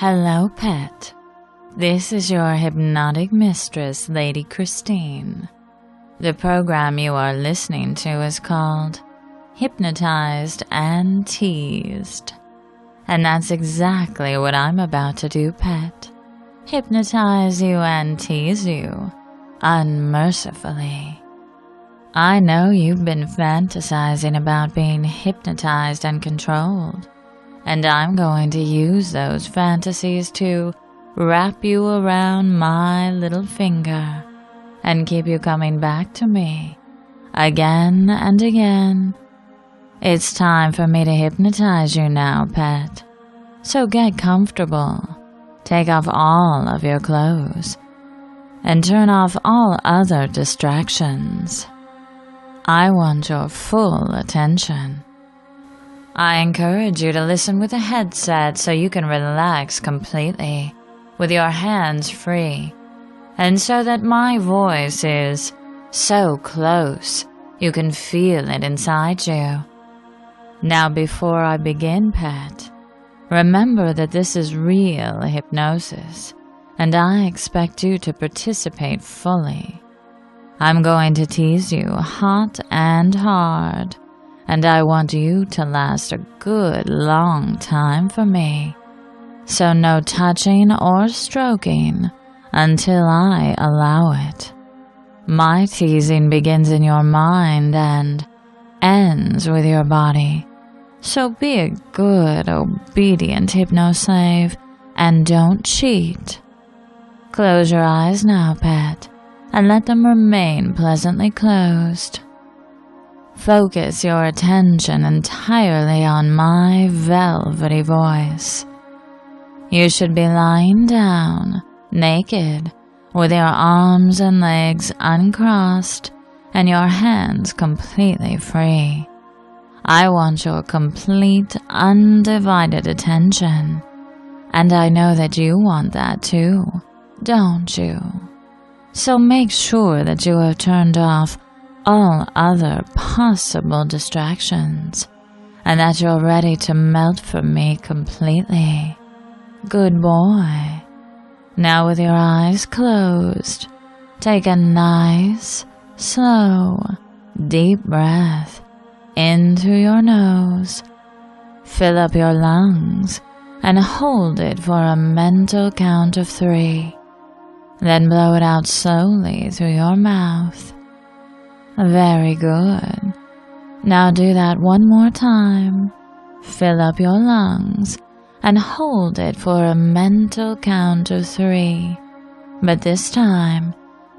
Hello, pet. This is your hypnotic mistress, Lady Christine. The program you are listening to is called Hypnotized and Teased. And that's exactly what I'm about to do, pet. Hypnotize you and tease you, unmercifully. I know you've been fantasizing about being hypnotized and controlled, and I'm going to use those fantasies to wrap you around my little finger and keep you coming back to me again and again. It's time for me to hypnotize you now, pet. So get comfortable, take off all of your clothes, and turn off all other distractions. I want your full attention. I encourage you to listen with a headset so you can relax completely, with your hands free, and so that my voice is so close you can feel it inside you. Now, before I begin, pet, remember that this is real hypnosis, and I expect you to participate fully. I'm going to tease you hot and hard, and I want you to last a good long time for me. So no touching or stroking until I allow it. My teasing begins in your mind and ends with your body. So be a good, obedient hypno-slave and don't cheat. Close your eyes now, pet, and let them remain pleasantly closed. Focus your attention entirely on my velvety voice. You should be lying down, naked, with your arms and legs uncrossed and your hands completely free. I want your complete, undivided attention, and I know that you want that too, don't you? So make sure that you have turned off all other possible distractions, and that you're ready to melt for me completely. Good boy. Now with your eyes closed, take a nice, slow, deep breath into your nose. Fill up your lungs and hold it for a mental count of 3. Then blow it out slowly through your mouth. Very good. Now do that one more time. Fill up your lungs and hold it for a mental count of 3. But this time,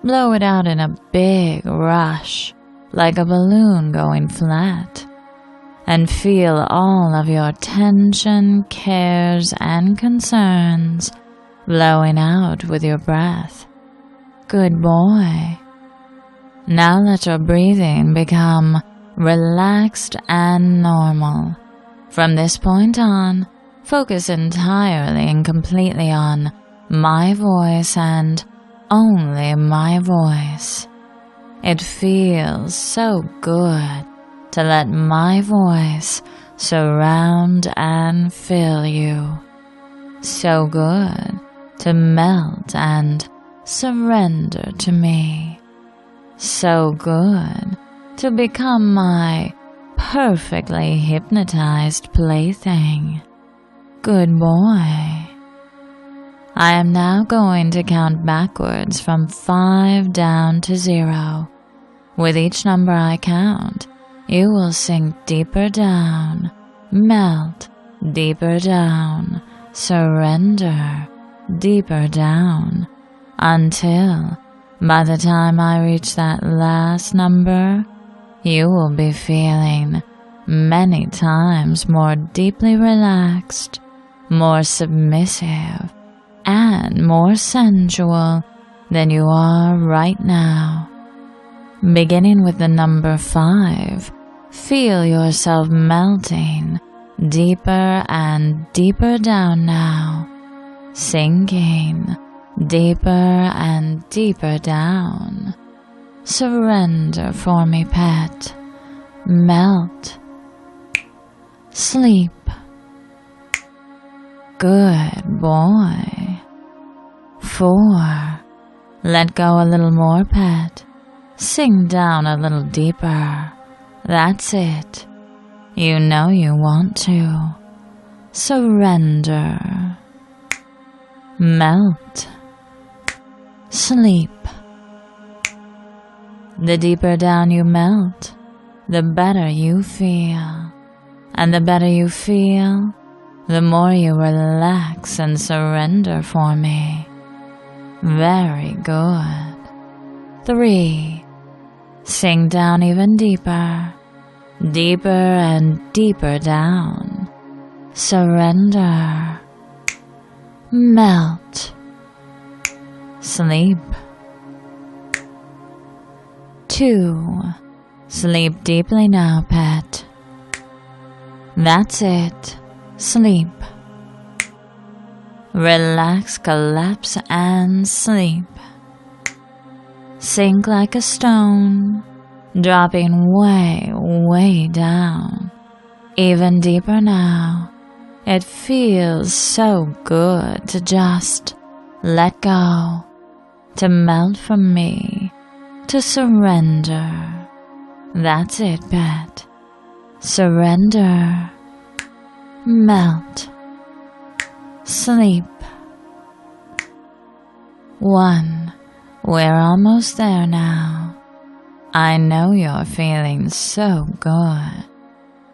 blow it out in a big rush, like a balloon going flat. And feel all of your tension, cares, and concerns blowing out with your breath. Good boy. Now let your breathing become relaxed and normal. From this point on, focus entirely and completely on my voice and only my voice. It feels so good to let my voice surround and fill you. So good to melt and surrender to me. So good to become my perfectly hypnotized plaything. Good boy. I am now going to count backwards from 5 down to 0. With each number I count, you will sink deeper down, melt deeper down, surrender deeper down, until by the time I reach that last number, you will be feeling many times more deeply relaxed, more submissive, and more sensual than you are right now. Beginning with the number 5, feel yourself melting deeper and deeper down now, sinking deeper and deeper down. Surrender for me, pet. Melt. Sleep. Good boy. 4. Let go a little more, pet. Sink down a little deeper. That's it. You know you want to. Surrender. Melt. Sleep. The deeper down you melt, the better you feel. And the better you feel, the more you relax and surrender for me. Very good. 3. Sink down even deeper, deeper and deeper down. Surrender. Melt. Sleep. 2. Sleep deeply now, pet. That's it. Sleep. Relax, collapse, and sleep. Sink like a stone, dropping way, way down. Even deeper now. It feels so good to just let go, to melt from me, to surrender. That's it, pet. Surrender. Melt. Sleep. 1. We're almost there now. I know you're feeling so good,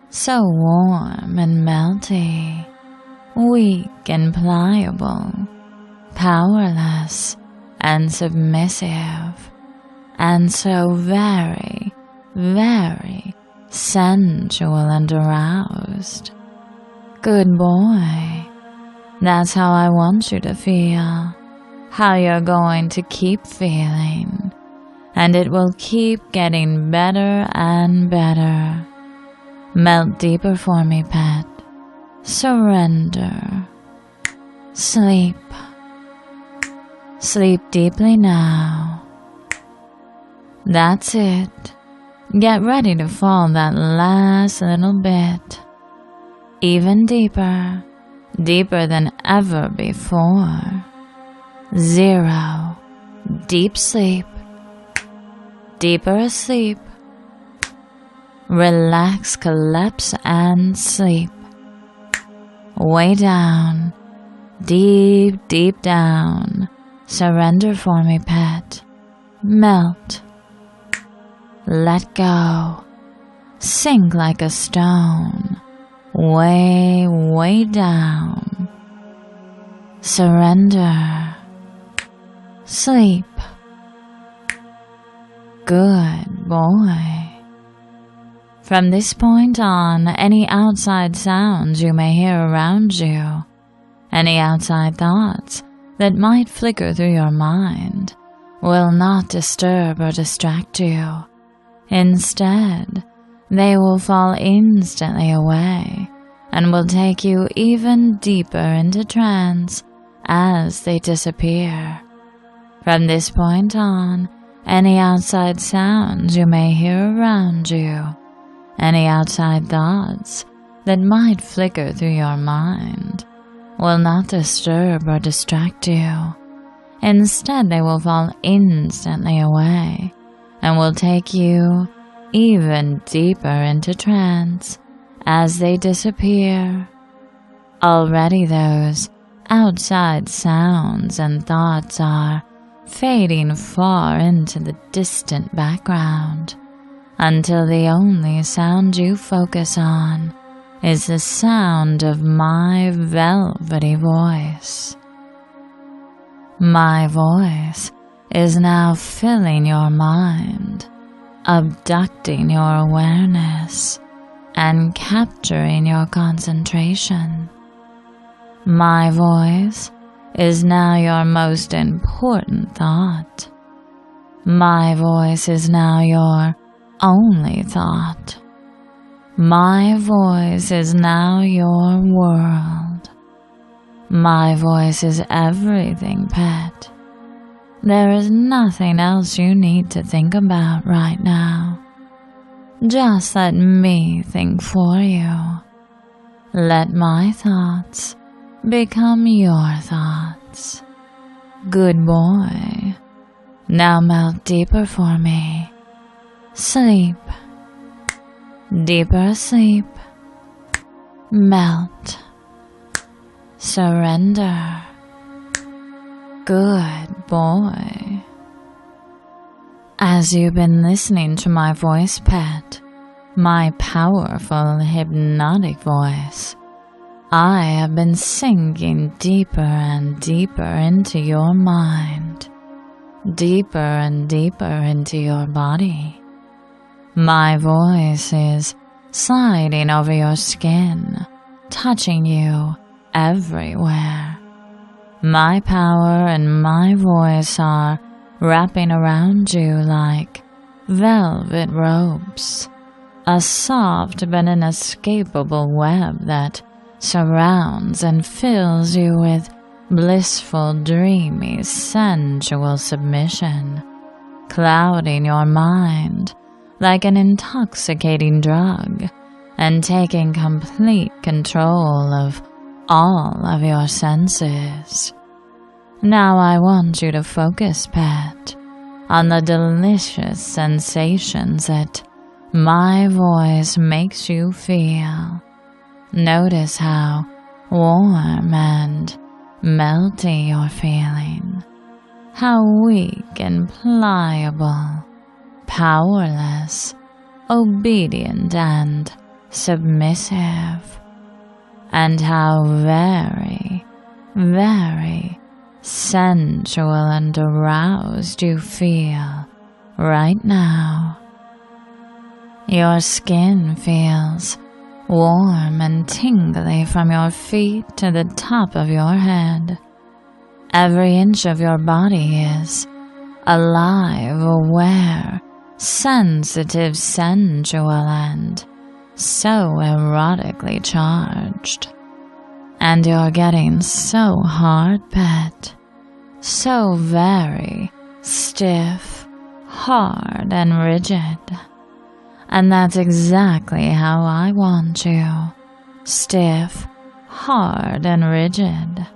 so warm and melty, weak and pliable, powerless and submissive, and so very, very sensual and aroused. Good boy. That's how I want you to feel, how you're going to keep feeling, and it will keep getting better and better. Melt deeper for me, pet. Surrender. Sleep. Sleep deeply now. That's it. Get ready to fall that last little bit. Even deeper, deeper than ever before. 0. Deep sleep. Deeper asleep. Relax, collapse, and sleep. Way down, deep, deep down. Surrender for me, pet. Melt. Let go. Sink like a stone. Way, way down. Surrender. Sleep. Good boy. From this point on, any outside sounds you may hear around you, any outside thoughts that might flicker through your mind, will not disturb or distract you. Instead, they will fall instantly away and will take you even deeper into trance as they disappear. From this point on, any outside sounds you may hear around you, any outside thoughts that might flicker through your mind, will not disturb or distract you. Instead, they will fall instantly away and will take you even deeper into trance as they disappear. Already those outside sounds and thoughts are fading far into the distant background until the only sound you focus on is the sound of my velvety voice. My voice is now filling your mind, abducting your awareness, and capturing your concentration. My voice is now your most important thought. My voice is now your only thought. My voice is now your world. My voice is everything, pet. There is nothing else you need to think about right now. Just let me think for you. Let my thoughts, become your thoughts. Good boy. Now melt deeper for me. Sleep. Deeper asleep. Melt. Surrender. Good boy. As you've been listening to my voice, pet, my powerful hypnotic voice, I have been sinking deeper and deeper into your mind, deeper and deeper into your body. My voice is sliding over your skin, touching you everywhere. My power and my voice are wrapping around you like velvet ropes, a soft but inescapable web that surrounds and fills you with blissful, dreamy, sensual submission, clouding your mind like an intoxicating drug and taking complete control of all of your senses. Now I want you to focus, pet, on the delicious sensations that my voice makes you feel. Notice how warm and melty you're feeling, how weak and pliable, powerless, obedient and submissive, and how very, very sensual and aroused you feel right now. Your skin feels warm and tingly from your feet to the top of your head. Every inch of your body is alive, aware, sensitive, sensual, and so erotically charged. And you're getting so hard, pet, so very stiff, hard, and rigid. And that's exactly how I want you, stiff, hard, and rigid.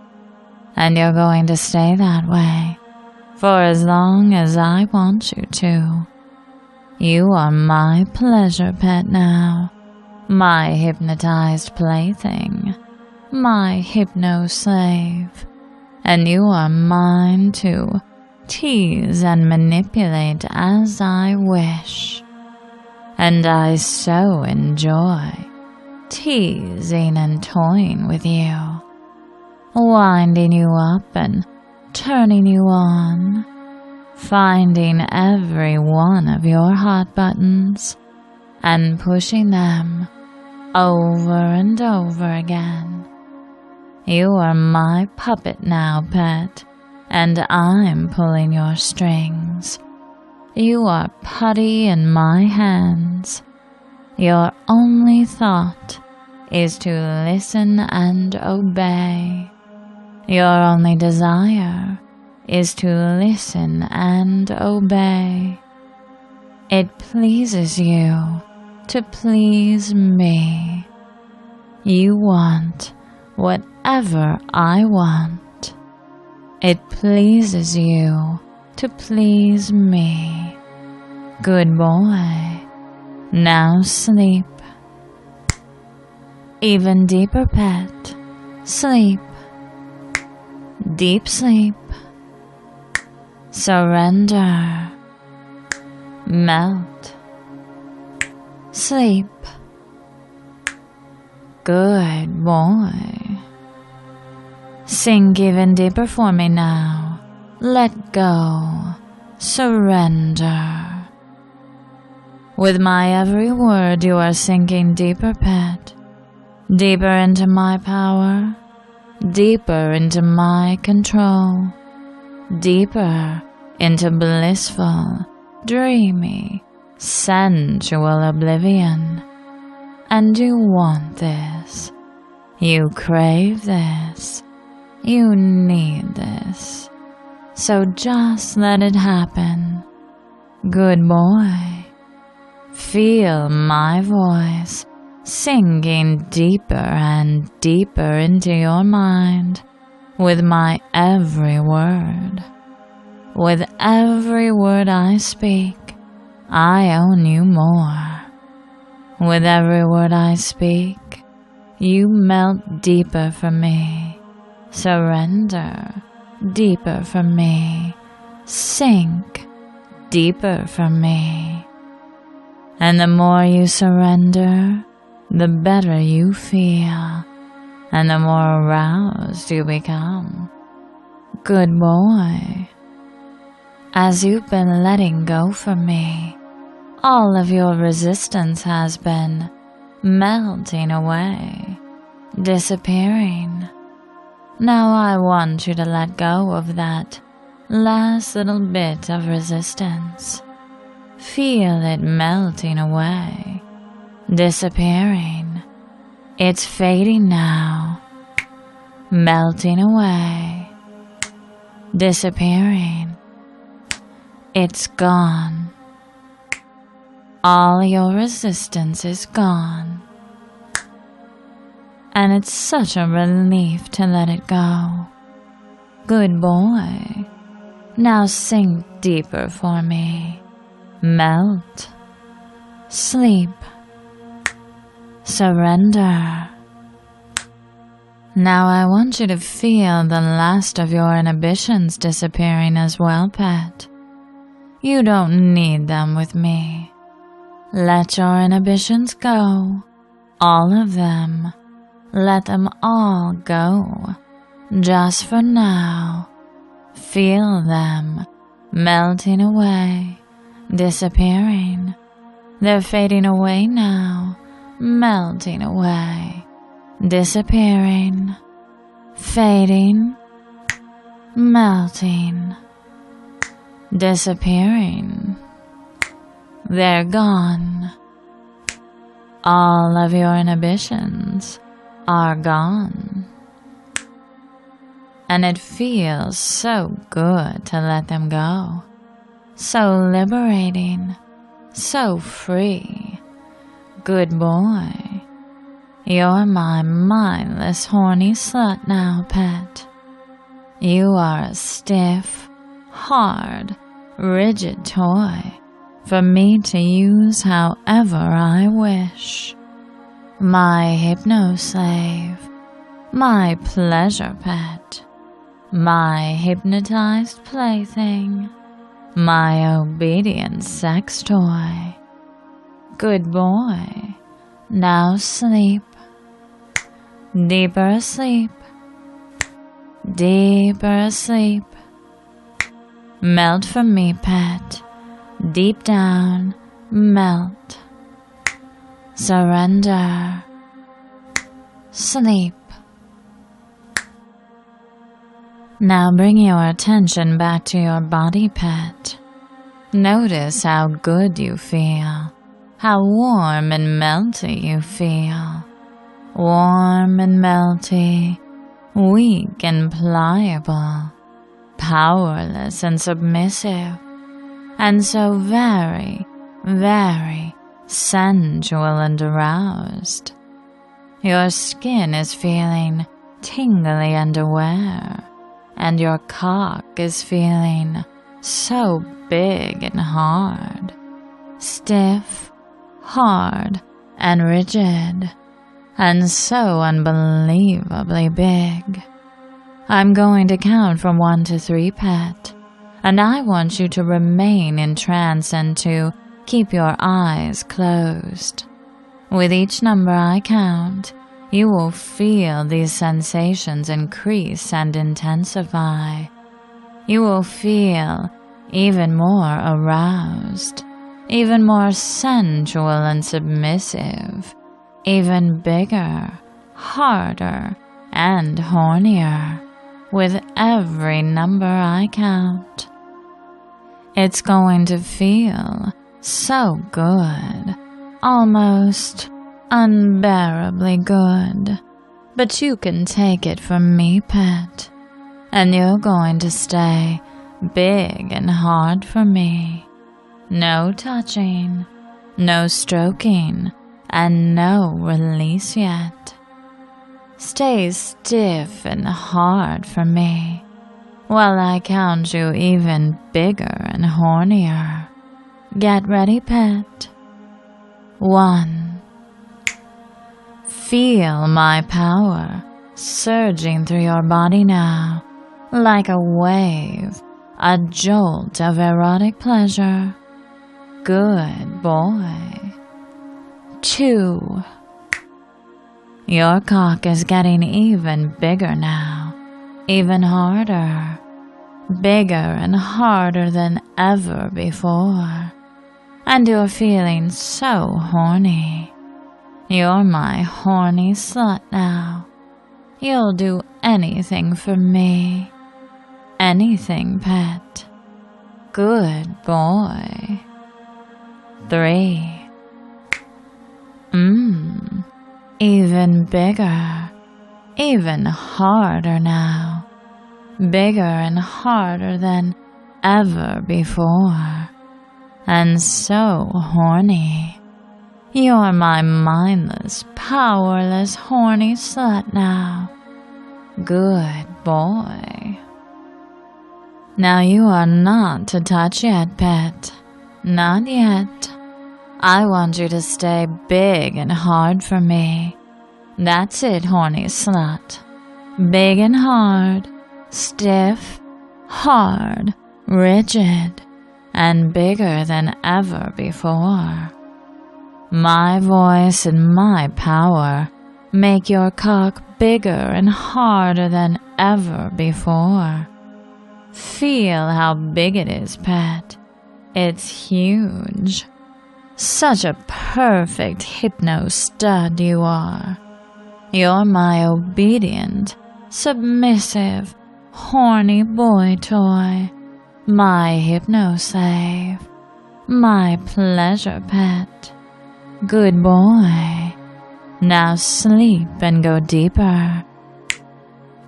And you're going to stay that way for as long as I want you to. You are my pleasure pet now, my hypnotized plaything, my hypno slave, and you are mine to tease and manipulate as I wish. And I so enjoy teasing and toying with you, winding you up and turning you on, finding every one of your hot buttons and pushing them over and over again. You are my puppet now, pet, and I'm pulling your strings. You are putty in my hands. Your only thought is to listen and obey. Your only desire is to listen and obey. It pleases you to please me. You want whatever I want. It pleases you to please me. Good boy. Now sleep. Even deeper, pet. Sleep. Deep sleep. Surrender. Melt. Sleep. Good boy. Sink even deeper for me now. Let go. Surrender. With my every word, you are sinking deeper, pet. Deeper into my power. Deeper into my control. Deeper into blissful, dreamy, sensual oblivion. And you want this. You crave this. You need this. So just let it happen. Good boy. Feel my voice sinking deeper and deeper into your mind with my every word. With every word I speak, I own you more. With every word I speak, you melt deeper for me, surrender deeper for me, sink deeper for me. And the more you surrender, the better you feel, and the more aroused you become. Good boy. As you've been letting go for me, all of your resistance has been melting away, disappearing. Now I want you to let go of that last little bit of resistance. Feel it melting away, disappearing. It's fading now, melting away, disappearing. It's gone. All your resistance is gone. And it's such a relief to let it go. Good boy. Now sink deeper for me. Melt. Sleep. Surrender. Now I want you to feel the last of your inhibitions disappearing as well, pet. You don't need them with me. Let your inhibitions go. All of them. Let them all go. Just for now. Feel them melting away, disappearing. They're fading away now, melting away, disappearing, fading, melting, disappearing. They're gone. All of your inhibitions are gone. And it feels so good to let them go. So liberating, so free. Good boy. You're my mindless horny slut now, pet. You are a stiff, hard, rigid toy for me to use however I wish. My hypno slave, my pleasure pet, my hypnotized plaything, my obedient sex toy. Good boy, now sleep, deeper asleep, deeper asleep. Melt for me, pet, deep down, melt. Surrender, sleep. Now bring your attention back to your body, pet. Notice how good you feel, how warm and melty you feel. Warm and melty, weak and pliable, powerless and submissive, and so very, very sensual and aroused. Your skin is feeling tingly and aware, and your cock is feeling so big and hard, stiff, hard, and rigid, and so unbelievably big. I'm going to count from 1 to 3, pet, and I want you to remain in trance and to keep your eyes closed. With each number I count, you will feel these sensations increase and intensify. You will feel even more aroused, even more sensual and submissive, even bigger, harder, and hornier with every number I count. It's going to feel so good, almost unbearably good, but you can take it from me, pet, and you're going to stay big and hard for me. No touching, no stroking, and no release yet. Stay stiff and hard for me while I count you even bigger and hornier. Get ready, pet. 1. Feel my power surging through your body now, like a wave, a jolt of erotic pleasure. Good boy. 2. Your cock is getting even bigger now, even harder, bigger and harder than ever before, and you're feeling so horny. You're my horny slut now. You'll do anything for me. Anything, pet. Good boy. 3. Even bigger, even harder now. Bigger and harder than ever before. And so horny. You're my mindless, powerless, horny slut now. Good boy. Now you are not to touch yet, pet. Not yet. I want you to stay big and hard for me. That's it, horny slut. Big and hard, stiff, hard, rigid, and bigger than ever before. My voice and my power make your cock bigger and harder than ever before. Feel how big it is, pet. It's huge. Such a perfect hypno stud you are. You're my obedient, submissive, horny boy toy. My hypno slave. My pleasure pet. Good boy. Now sleep and go deeper.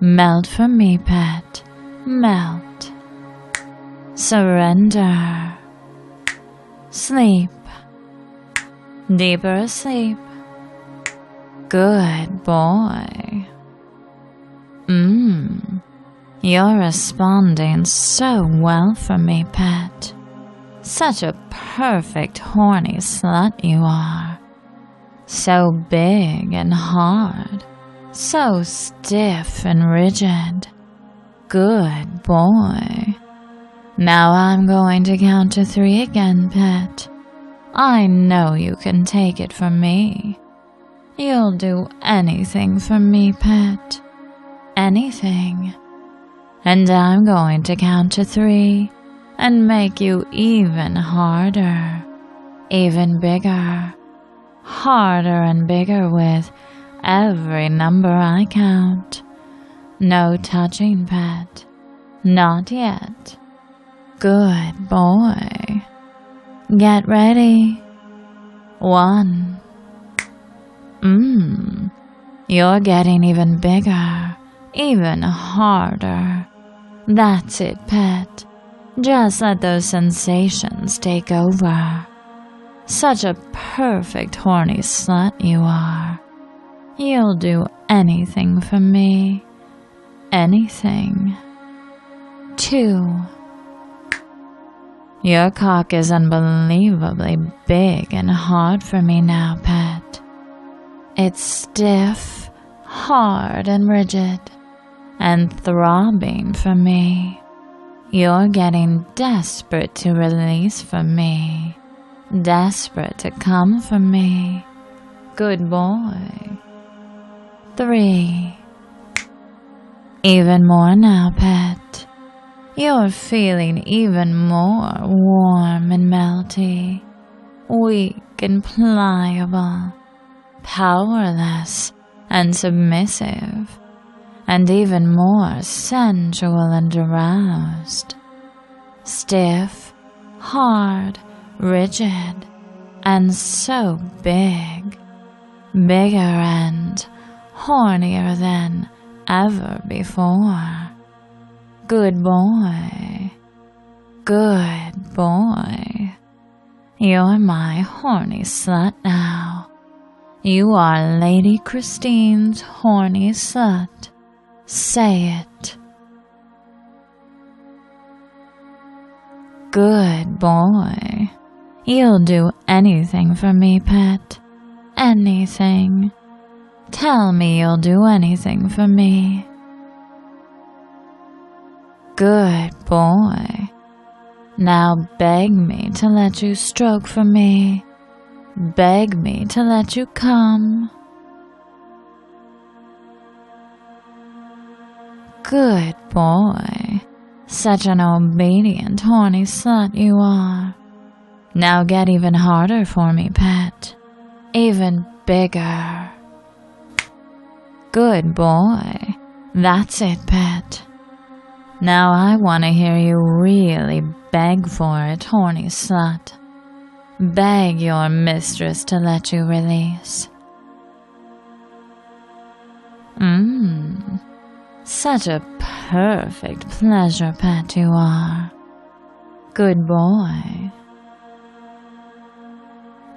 Melt for me, pet. Melt. Surrender. Sleep. Deeper asleep. Good boy. You're responding so well for me, pet. Such a perfect horny slut you are. So big and hard. So stiff and rigid. Good boy. Now I'm going to count to 3 again, pet. I know you can take it from me. You'll do anything for me, pet. Anything. And I'm going to count to 3 and make you even harder, even bigger, harder and bigger with every number I count. No touching, pet. Not yet. Good boy. Get ready. 1. You're getting even bigger, even harder. That's it, pet. Just let those sensations take over. Such a perfect horny slut you are. You'll do anything for me. Anything. 2. Your cock is unbelievably big and hard for me now, pet. It's stiff, hard and rigid, and throbbing for me. You're getting desperate to release from me, desperate to come from me. Good boy. 3. Even more now, pet. You're feeling even more warm and melty, weak and pliable, powerless and submissive, and even more sensual and aroused. Stiff, hard, rigid, and so big, bigger and hornier than ever before. Good boy. Good boy. You're my horny slut now. You are Lady Christine's horny slut. Say it. Good boy. You'll do anything for me, pet. Anything. Tell me you'll do anything for me. Good boy. Now beg me to let you stroke for me. Beg me to let you come. Good boy. Such an obedient, horny slut you are. Now get even harder for me, pet. Even bigger. Good boy. That's it, pet. Now I want to hear you really beg for it, horny slut. Beg your mistress to let you release. Such a perfect pleasure pet you are. Good boy.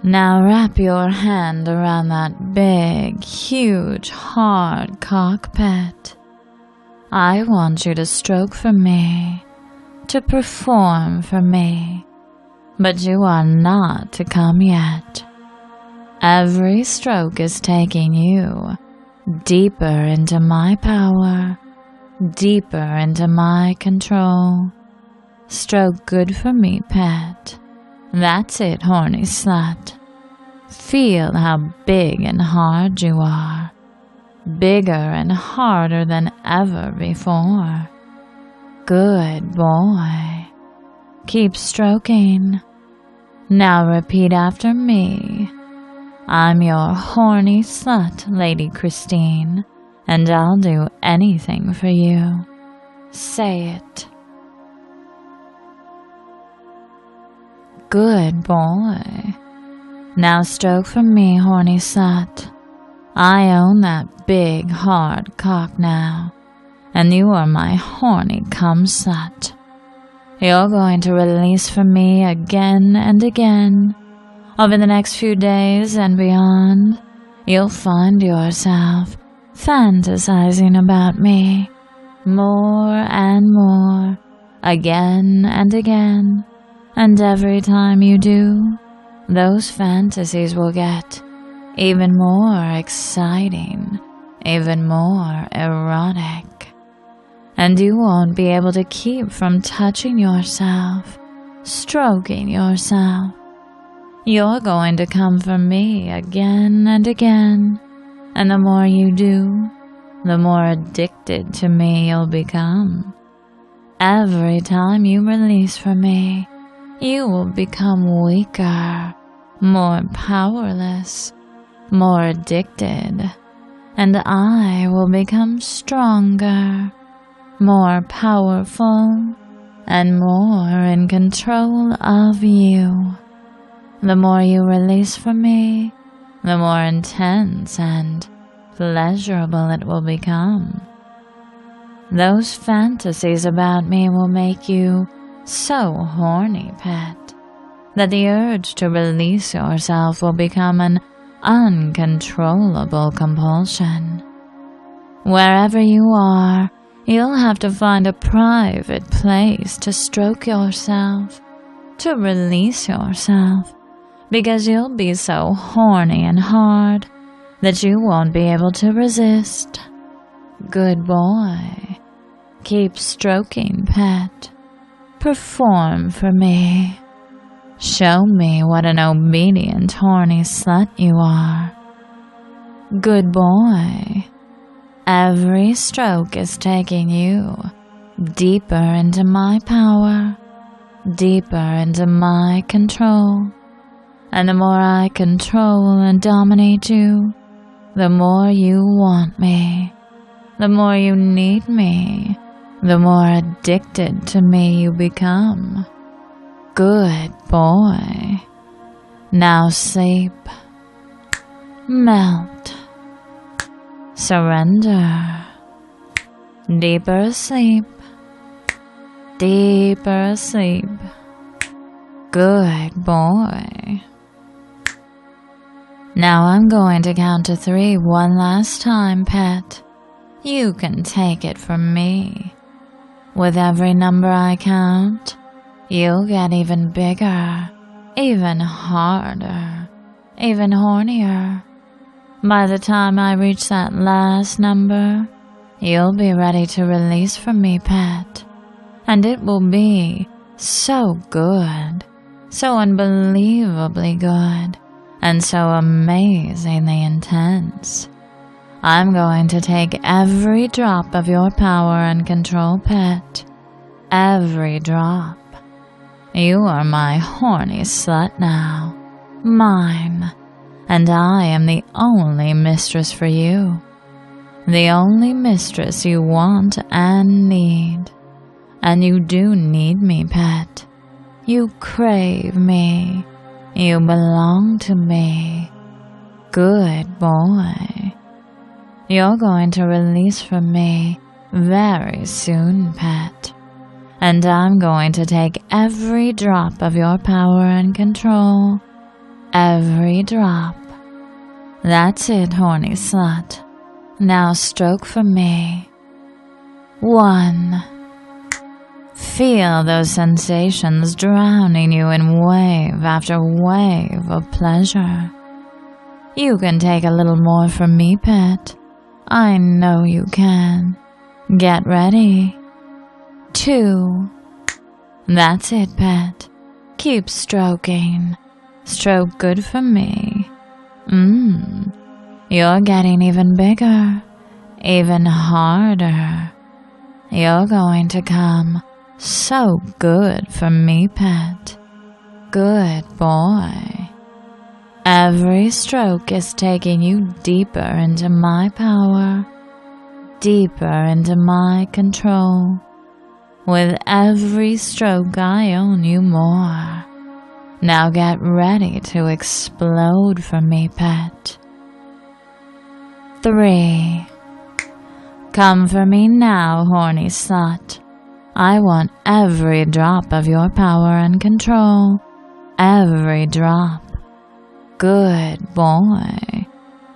Now wrap your hand around that big, huge, hard cock, pet. I want you to stroke for me, to perform for me, but you are not to come yet. Every stroke is taking you deeper into my power, deeper into my control. Stroke good for me, pet. That's it, horny slut. Feel how big and hard you are. Bigger and harder than ever before. Good boy. Keep stroking. Now repeat after me. I'm your horny slut, Lady Christine, and I'll do anything for you. Say it. Good boy. Now stroke for me, horny slut. I own that big, hard cock now, and you are my horny cum slut. You're going to release for me again and again. Over the next few days and beyond, you'll find yourself fantasizing about me more and more, again and again, and every time you do, those fantasies will get even more exciting, even more erotic, and you won't be able to keep from touching yourself, stroking yourself. You're going to come for me again and again, and the more you do, the more addicted to me you'll become. Every time you release for me, you will become weaker, more powerless, more addicted, and I will become stronger, more powerful, and more in control of you. The more you release from me, the more intense and pleasurable it will become. Those fantasies about me will make you so horny, pet, that the urge to release yourself will become an uncontrollable compulsion. Wherever you are, you'll have to find a private place to stroke yourself, to release yourself, because you'll be so horny and hard that you won't be able to resist. Good boy. Keep stroking, pet. Perform for me. Show me what an obedient, horny slut you are. Good boy. Every stroke is taking you deeper into my power, deeper into my control. And the more I control and dominate you, the more you want me, the more you need me, the more addicted to me you become. Good boy. Now sleep. Melt. Surrender. Deeper asleep. Deeper asleep. Good boy. Now I'm going to count to 3 one last time, pet. You can take it from me. With every number I count, you'll get even bigger, even harder, even hornier. By the time I reach that last number, you'll be ready to release from me, pet. And it will be so good, so unbelievably good, and so amazingly intense. I'm going to take every drop of your power and control, pet. Every drop. You are my horny slut now. Mine. And I am the only mistress for you. The only mistress you want and need. And you do need me, pet. You crave me. You belong to me. Good boy. You're going to release from me very soon, pet. And I'm going to take every drop of your power and control. Every drop. That's it, horny slut. Now stroke for me. 1. Feel those sensations drowning you in wave after wave of pleasure. You can take a little more from me, pet. I know you can. Get ready. 2. That's it, pet. Keep stroking. Stroke good for me. You're getting even bigger, even harder. You're going to come so good for me, pet. Good boy. Every stroke is taking you deeper into my power, deeper into my control. With every stroke, I own you more. Now get ready to explode for me, pet. 3. Come for me now, horny slut. I want every drop of your power and control. Every drop. Good boy.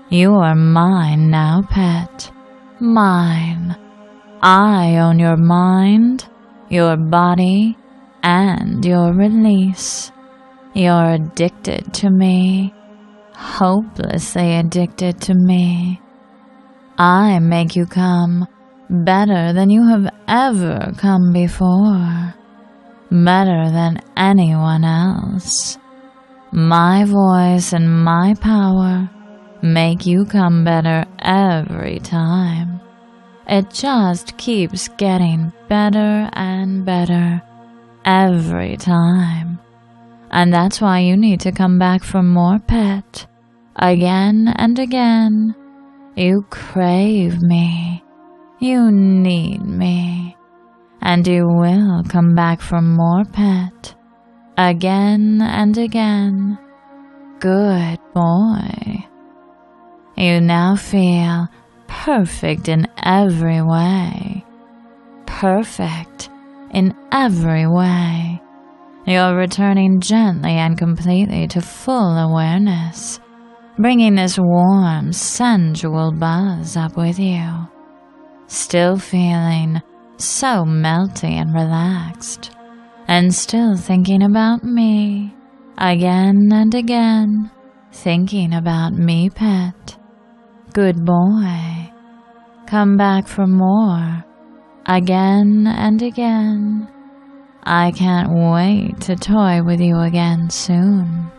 You are mine now, pet. Mine. I own your mind, your body, and your release. You're addicted to me. Hopelessly addicted to me. I make you come better than you have ever come before. Better than anyone else. My voice and my power make you come better every time. It just keeps getting better and better every time. And that's why you need to come back for more, pet. Again and again. You crave me. You need me. And you will come back for more, pet. Again and again. Good boy. You now feel perfect in every way. Perfect in every way. You're returning gently and completely to full awareness, bringing this warm, sensual buzz up with you. Still feeling so melty and relaxed, and still thinking about me, again and again, thinking about me, pet. Good boy. Come back for more, again and again. I can't wait to toy with you again soon.